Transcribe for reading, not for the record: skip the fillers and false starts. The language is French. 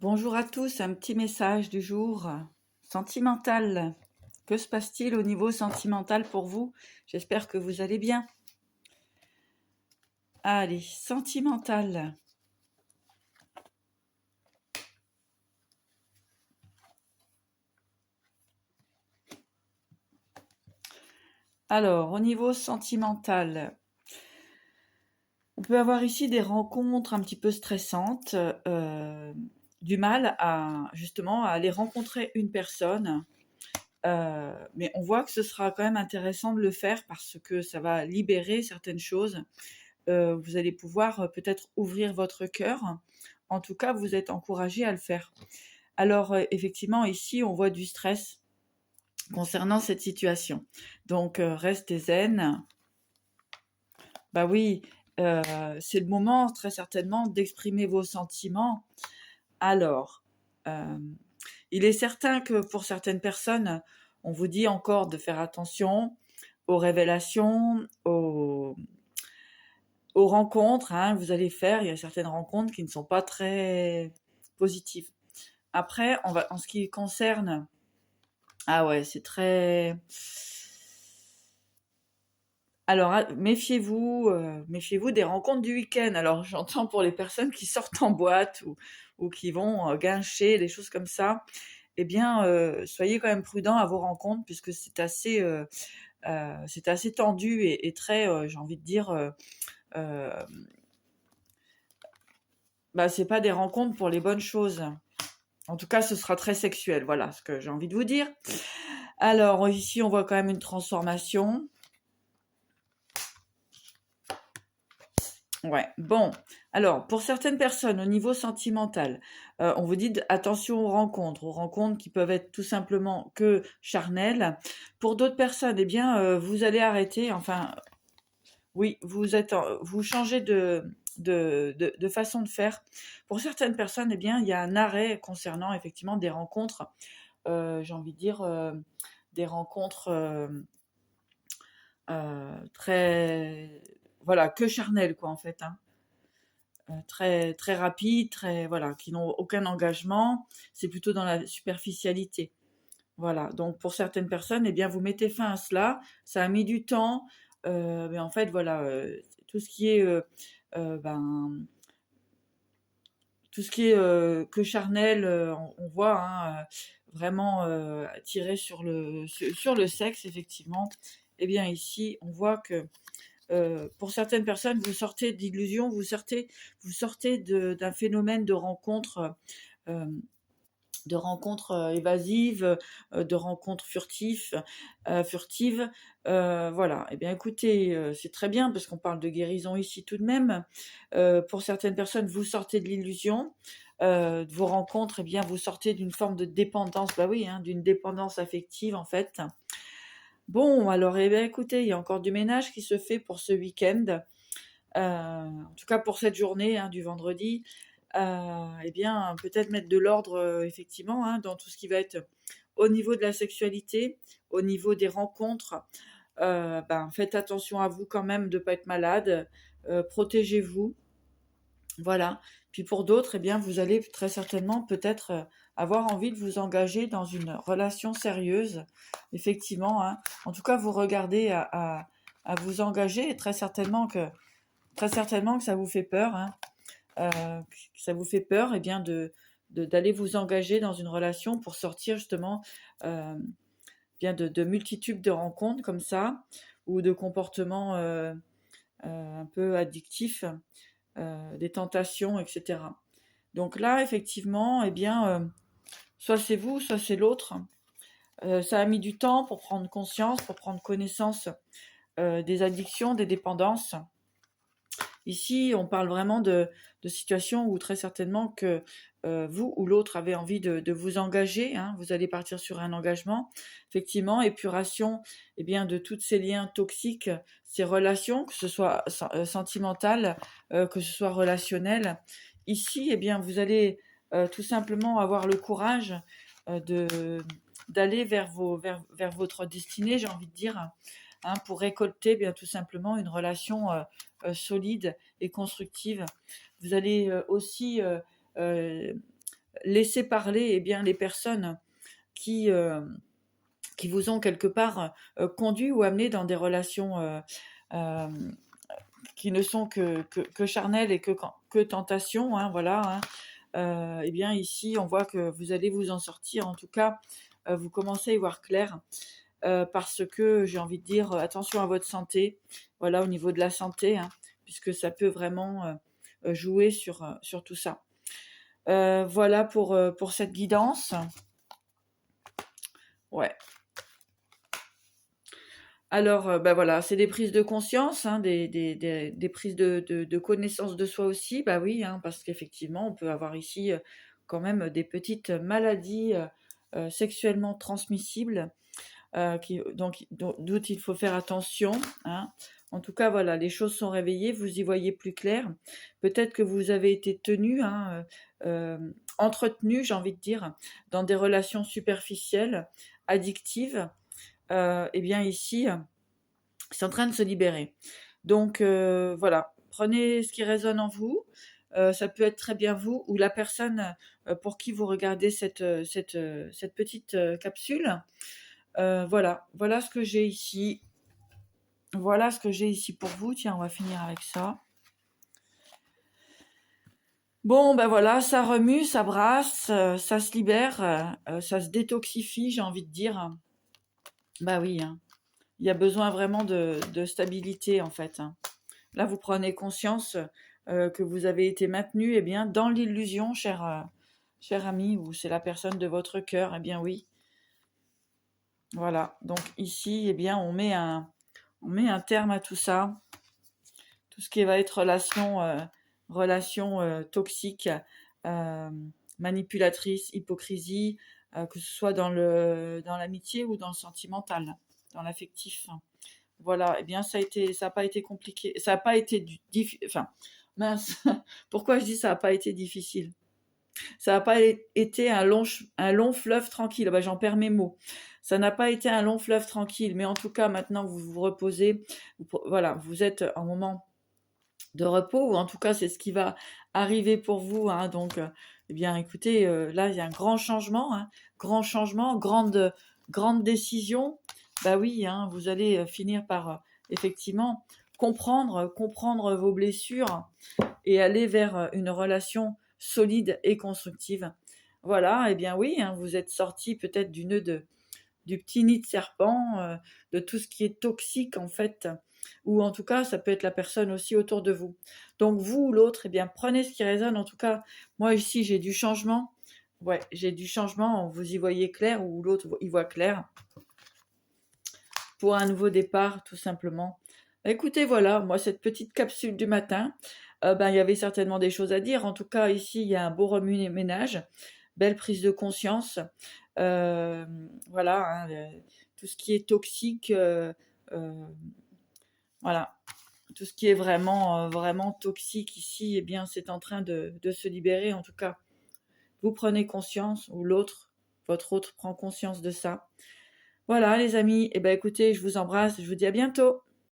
Bonjour à tous, un petit message du jour. Sentimental. Que se passe-t-il au niveau sentimental pour vous? J'espère que vous allez bien. Allez, sentimental. Alors, au niveau sentimental, on peut avoir ici des rencontres un petit peu stressantes, du mal à justement à aller rencontrer une personne. Mais on voit que ce sera quand même intéressant de le faire parce que ça va libérer certaines choses. Vous allez pouvoir peut-être ouvrir votre cœur. En tout cas, vous êtes encouragé à le faire. Alors, effectivement, ici, on voit du stress concernant cette situation. Donc, restez zen. Bah oui, c'est le moment, très certainement, d'exprimer vos sentiments. Alors, euh, il est certain que pour certaines personnes, on vous dit encore de faire attention aux révélations, aux rencontres, hein, que vous allez faire. Il y a certaines rencontres qui ne sont pas très positives. Après, en ce qui concerne, ah ouais, c'est très. Alors, méfiez-vous des rencontres du week-end. Alors, j'entends pour les personnes qui sortent en boîte ou qui vont guincher, des choses comme ça. Eh bien, soyez quand même prudents à vos rencontres puisque c'est assez tendu et très, j'ai envie de dire, euh, bah, c'est pas des rencontres pour les bonnes choses. En tout cas, ce sera très sexuel, voilà ce que j'ai envie de vous dire. Alors, ici, on voit quand même une transformation. Ouais, bon. Alors, pour certaines personnes, au niveau sentimental, on vous dit attention aux rencontres qui peuvent être tout simplement que charnelles. Pour d'autres personnes, eh bien, vous allez arrêter, enfin, oui, vous changez de façon de faire. Pour certaines personnes, eh bien, il y a un arrêt concernant effectivement des rencontres, j'ai envie de dire, des rencontres très, voilà, que charnelles, quoi, en fait, hein. Très, très rapides, très, voilà, qui n'ont aucun engagement. C'est plutôt dans la superficialité. Voilà. Donc, pour certaines personnes, eh bien, vous mettez fin à cela. Ça a mis du temps. Mais en fait, voilà, tout ce qui est, ben, tout ce qui est que charnel, on voit hein, vraiment tiré sur le sexe, effectivement. Eh bien, ici, on voit que pour certaines personnes, vous sortez d'illusions, vous sortez d'un phénomène euh, de rencontres évasives, de rencontres furtives. Voilà. Eh bien, écoutez, c'est très bien parce qu'on parle de guérison ici tout de même. Pour certaines personnes, vous sortez de l'illusion. De vos rencontres, eh bien, vous sortez d'une forme de dépendance, bah oui, hein, d'une dépendance affective en fait. Bon, alors, eh bien, écoutez, il y a encore du ménage qui se fait pour ce week-end. En tout cas pour cette journée hein, du vendredi, eh bien peut-être mettre de l'ordre effectivement hein, dans tout ce qui va être au niveau de la sexualité, au niveau des rencontres. Faites attention à vous quand même de ne pas être malade, protégez-vous, voilà. Puis pour d'autres, eh bien vous allez très certainement peut-être avoir envie de vous engager dans une relation sérieuse, effectivement. Hein. En tout cas, vous regardez à vous engager et très certainement que ça vous fait peur, hein, que ça vous fait peur, eh bien d'aller vous engager dans une relation pour sortir justement bien de multitudes de rencontres comme ça ou de comportements un peu addictifs, des tentations, etc. Donc là, effectivement, eh bien, soit c'est vous, soit c'est l'autre. Ça a mis du temps pour prendre conscience, pour prendre connaissance des addictions, des dépendances. Ici, on parle vraiment de situations où très certainement que vous ou l'autre avez envie de vous engager. Hein, vous allez partir sur un engagement. Effectivement, épuration eh bien, de tous ces liens toxiques, ces relations, que ce soit sentimentales, que ce soit relationnelles. Ici, eh bien, vous allez tout simplement avoir le courage d'aller vers votre destinée, j'ai envie de dire, hein, pour récolter bien tout simplement une relation solide et constructive. Vous allez aussi laisser parler les personnes qui, euh, qui vous ont quelque part conduit ou amené dans des relations euh, qui ne sont que charnelles et que tentation, hein, voilà. Hein. Ici, on voit que vous allez vous en sortir. En tout cas, vous commencez à y voir clair. Parce que j'ai envie de dire attention à votre santé, voilà, au niveau de la santé, hein, puisque ça peut vraiment jouer sur tout ça. Voilà pour cette guidance. Ouais. Alors, voilà, c'est des prises de conscience, hein, des prises de connaissance de soi aussi, bah oui, hein, parce qu'effectivement, on peut avoir ici quand même des petites maladies sexuellement transmissibles d'où il faut faire attention. Hein. En tout cas, voilà, les choses sont réveillées, vous y voyez plus clair. Peut-être que vous avez été tenu, hein, entretenu, j'ai envie de dire, dans des relations superficielles, addictives. Ici, c'est en train de se libérer. Donc, voilà, prenez ce qui résonne en vous. Ça peut être très bien vous ou la personne pour qui vous regardez cette petite capsule. Voilà ce que j'ai ici. Voilà ce que j'ai ici pour vous. Tiens, on va finir avec ça. Bon, voilà, ça remue, ça brasse, ça se libère, ça se détoxifie, j'ai envie de dire. Bah oui, hein. Il y a besoin vraiment de stabilité, en fait. Hein. Là, vous prenez conscience que vous avez été maintenu dans l'illusion, cher ami, ou c'est la personne de votre cœur. Eh bien oui. Voilà. Donc ici, on met un terme à tout ça. Tout ce qui va être relation toxique, manipulatrice, hypocrisie, que ce soit dans l'amitié ou dans le sentimental, dans l'affectif. Voilà, ça n'a pas été compliqué, ça n'a pas été difficile. Enfin, mince, pourquoi je dis ça n'a pas été difficile? Ça n'a pas été un long fleuve tranquille. J'en perds mes mots. Ça n'a pas été un long fleuve tranquille, mais en tout cas, maintenant, vous vous reposez. Voilà, vous êtes en moment de repos, ou en tout cas, c'est ce qui va arriver pour vous. Hein. Donc, écoutez, là, il y a un grand changement, hein. Grand changement, grande décision. Bah oui, hein, vous allez finir par, effectivement, comprendre vos blessures et aller vers une relation solide et constructive. Voilà, oui, hein, vous êtes sorti peut-être du petit nid de serpent, de tout ce qui est toxique en fait, ou en tout cas ça peut être la personne aussi autour de vous. Donc vous ou l'autre, prenez ce qui résonne. En tout cas, moi ici j'ai du changement. Ouais, j'ai du changement, vous y voyez clair ou l'autre y voit clair. Pour un nouveau départ, tout simplement. Écoutez, voilà, moi cette petite capsule du matin, il y avait certainement des choses à dire. En tout cas, ici, il y a un beau remue-ménage, belle prise de conscience. Voilà, hein, tout ce qui est toxique, voilà, tout ce qui est vraiment toxique ici, c'est en train de se libérer. En tout cas, vous prenez conscience, ou votre autre prend conscience de ça. Voilà, les amis, écoutez, je vous embrasse, je vous dis à bientôt.